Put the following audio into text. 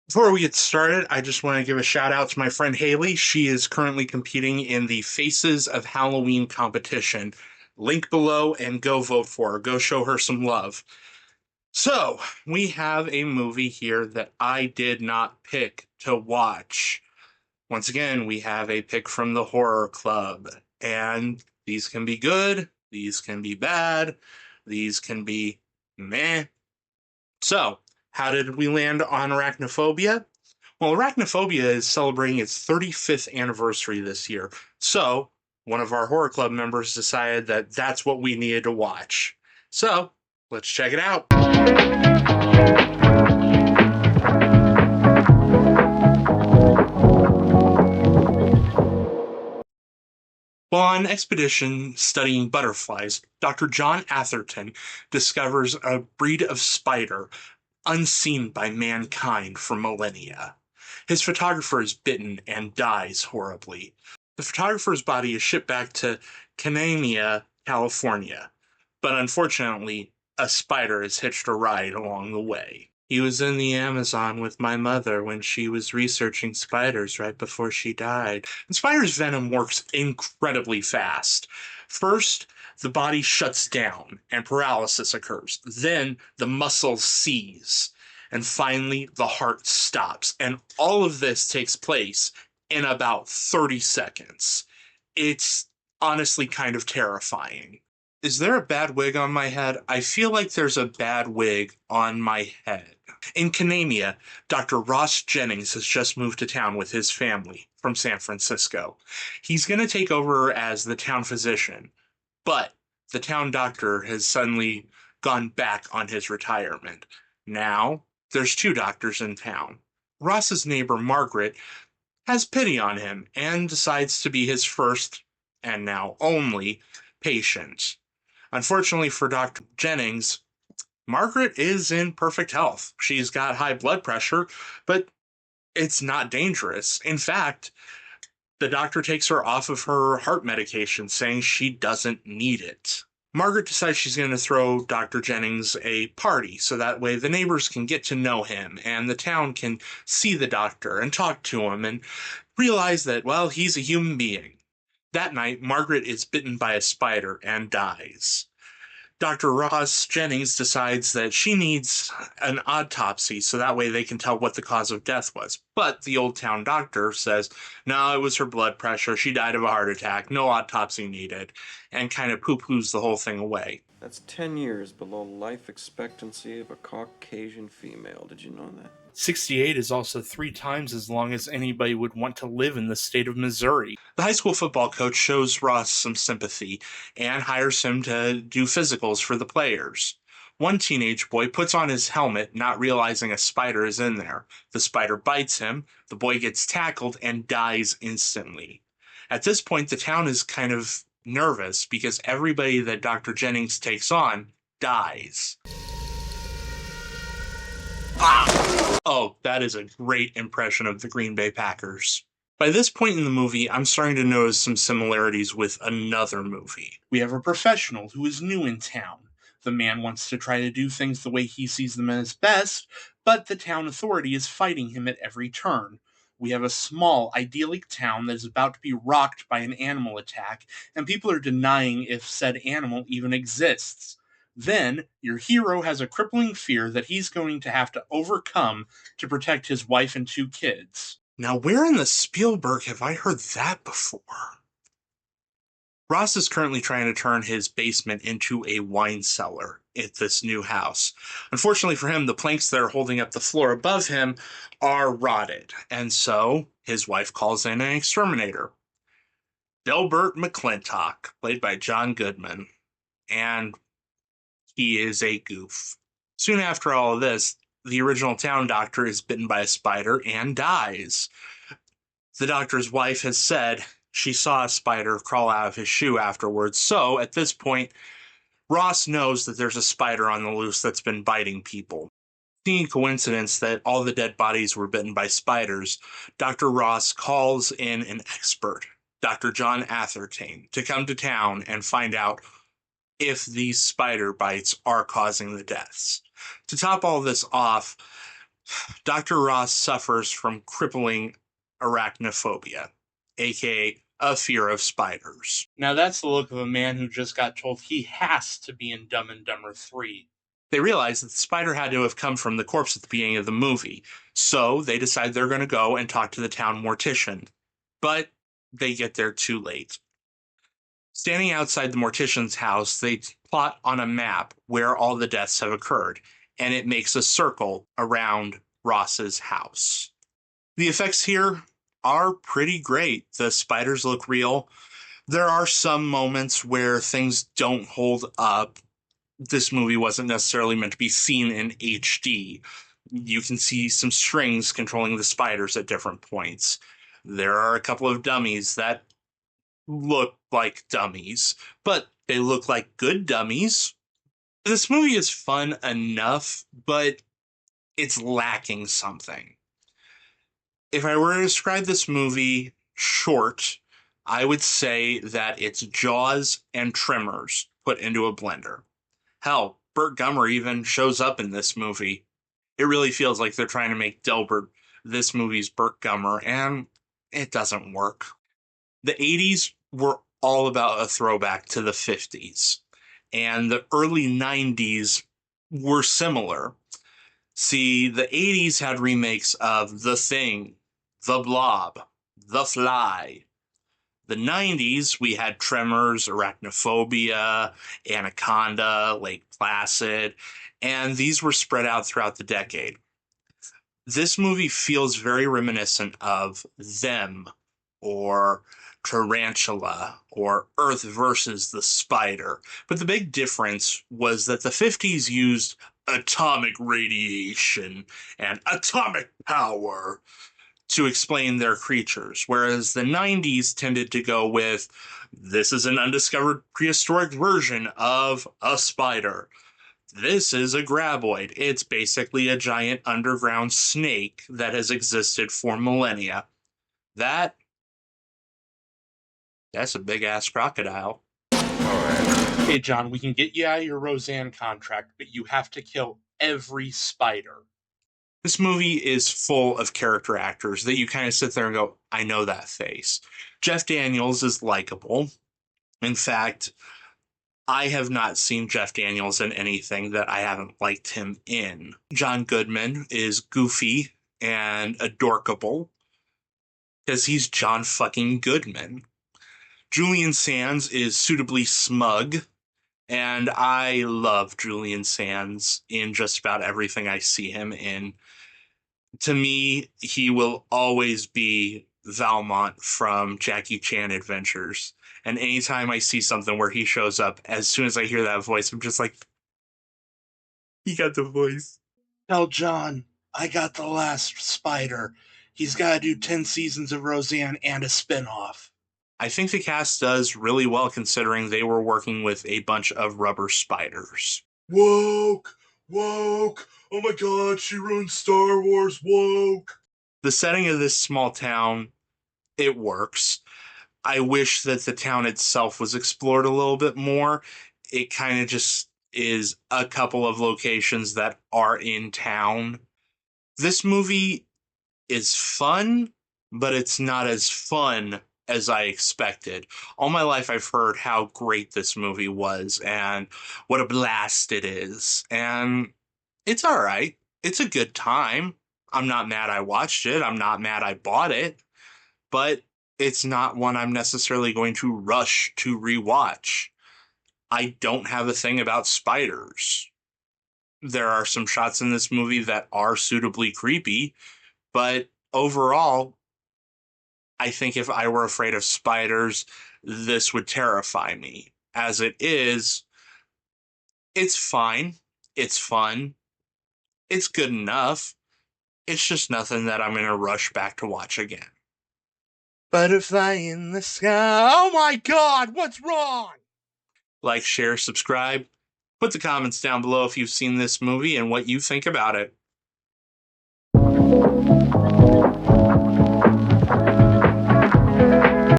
Before we get started, I just want to give a shout out to my friend Haley. She is currently competing in the Faces of Halloween competition. Link below and go vote for her. Go show her some love. So, we have a movie here that I did not pick to watch. Once again, we have a pick from the horror club. And these can be good, these can be bad, these can be meh. So, how did we land on Arachnophobia? Well, Arachnophobia is celebrating its 35th anniversary this year. So, one of our horror club members decided that that's what we needed to watch. So, let's check it out. While on expedition studying butterflies, Dr. John Atherton discovers a breed of spider unseen by mankind for millennia. His photographer is bitten and dies horribly. The photographer's body is shipped back to Canania, California, but unfortunately, a spider has hitched a ride along the way. He was in the Amazon with my mother when she was researching spiders right before she died. And spider's venom works incredibly fast. First, the body shuts down and paralysis occurs. Then the muscles seize. And finally, the heart stops. And all of this takes place in about 30 seconds. It's honestly kind of terrifying. Is there a bad wig on my head? I feel like there's a bad wig on my head. In Canania, Dr. Ross Jennings has just moved to town with his family from San Francisco. He's going to take over as the town physician, but the town doctor has suddenly gone back on his retirement. Now, there's two doctors in town. Ross's neighbor, Margaret, has pity on him and decides to be his first, and now only, patient. Unfortunately for Dr. Jennings, Margaret is in perfect health. She's got high blood pressure, but it's not dangerous. In fact, the doctor takes her off of her heart medication, saying she doesn't need it. Margaret decides she's going to throw Dr. Jennings a party so that way the neighbors can get to know him and the town can see the doctor and talk to him and realize that, well, he's a human being. That night, Margaret is bitten by a spider and dies. Dr. Ross Jennings decides that she needs an autopsy so that way they can tell what the cause of death was. But the old town doctor says, no, it was her blood pressure. She died of a heart attack. No autopsy needed. And kind of poo poos the whole thing away. That's 10 years below life expectancy of a Caucasian female. Did you know that? 68 is also 3 times as long as anybody would want to live in the state of Missouri. The high school football coach shows Ross some sympathy and hires him to do physicals for the players. One teenage boy puts on his helmet, not realizing a spider is in there. The spider bites him, the boy gets tackled, and dies instantly. At this point, the town is kind of nervous because everybody that Dr. Jennings takes on dies. Oh, that is a great impression of the Green Bay Packers. By this point in the movie, I'm starting to notice some similarities with another movie. We have a professional who is new in town. The man wants to try to do things the way he sees them as best, but the town authority is fighting him at every turn. We have a small, idyllic town that is about to be rocked by an animal attack, and people are denying if said animal even exists. Then, your hero has a crippling fear that he's going to have to overcome to protect his wife and 2 kids. Now, where in the Spielberg have I heard that before? Ross is currently trying to turn his basement into a wine cellar at this new house. Unfortunately for him, the planks that are holding up the floor above him are rotted, and so his wife calls in an exterminator. Delbert McClintock, played by John Goodman, and he is a goof. Soon after all of this, the original town doctor is bitten by a spider and dies. The doctor's wife has said she saw a spider crawl out of his shoe afterwards, so at this point, Ross knows that there's a spider on the loose that's been biting people. Seeing a coincidence that all the dead bodies were bitten by spiders, Dr. Ross calls in an expert, Dr. John Atherton, to come to town and find out if these spider bites are causing the deaths. To top all this off, Dr. Ross suffers from crippling arachnophobia, aka a fear of spiders. Now, that's the look of a man who just got told he has to be in Dumb and Dumber 3. They realize that the spider had to have come from the corpse at the beginning of the movie, so they decide they're going to go and talk to the town mortician. But they get there too late. Standing outside the mortician's house, they plot on a map where all the deaths have occurred, and it makes a circle around Ross's house. The effects here are pretty great. The spiders look real. There are some moments where things don't hold up. This movie wasn't necessarily meant to be seen in HD. You can see some strings controlling the spiders at different points. There are a couple of dummies that look like dummies, but they look like good dummies. This movie is fun enough, but it's lacking something. If I were to describe this movie short, I would say that it's Jaws and Tremors put into a blender. Hell, Burt Gummer even shows up in this movie. It really feels like they're trying to make Delbert this movie's Burt Gummer, and it doesn't work. The 80s were all about a throwback to the 50s, and the early 90s were similar. See, the 80s had remakes of The Thing, The Blob, The Fly. The 90s, we had Tremors, Arachnophobia, Anaconda, Lake Placid, and these were spread out throughout the decade. This movie feels very reminiscent of Them, or Tarantula, or Earth versus the Spider. But the big difference was that the 50s used atomic radiation and atomic power to explain their creatures, whereas the 90s tended to go with this is an undiscovered prehistoric version of a spider. This is a graboid. It's basically a giant underground snake that has existed for millennia. That's a big ass crocodile. Hey, John, we can get you out of your Roseanne contract, but you have to kill every spider. This movie is full of character actors that you kind of sit there and go, I know that face. Jeff Daniels is likable. In fact, I have not seen Jeff Daniels in anything that I haven't liked him in. John Goodman is goofy and adorkable because he's John fucking Goodman. Julian Sands is suitably smug, and I love Julian Sands in just about everything I see him in. To me, he will always be Valmont from Jackie Chan Adventures. And anytime I see something where he shows up, as soon as I hear that voice, I'm just like, he got the voice. Tell John, I got the last spider. He's got to do 10 seasons of Roseanne and a spinoff. I think the cast does really well considering they were working with a bunch of rubber spiders. Woke! Woke! Oh my god, she ruined Star Wars, woke! The setting of this small town, it works. I wish that the town itself was explored a little bit more. It kind of just is a couple of locations that are in town. This movie is fun, but it's not as fun as I expected. All my life, I've heard how great this movie was and what a blast it is. And it's all right. It's a good time. I'm not mad I watched it. I'm not mad I bought it. But it's not one I'm necessarily going to rush to rewatch. I don't have a thing about spiders. There are some shots in this movie that are suitably creepy, but overall, I think if I were afraid of spiders, this would terrify me. As it is, it's fine. It's fun. It's good enough. It's just nothing that I'm going to rush back to watch again. Butterfly in the sky. Oh my god, what's wrong? Like, share, subscribe. Put the comments down below if you've seen this movie and what you think about it.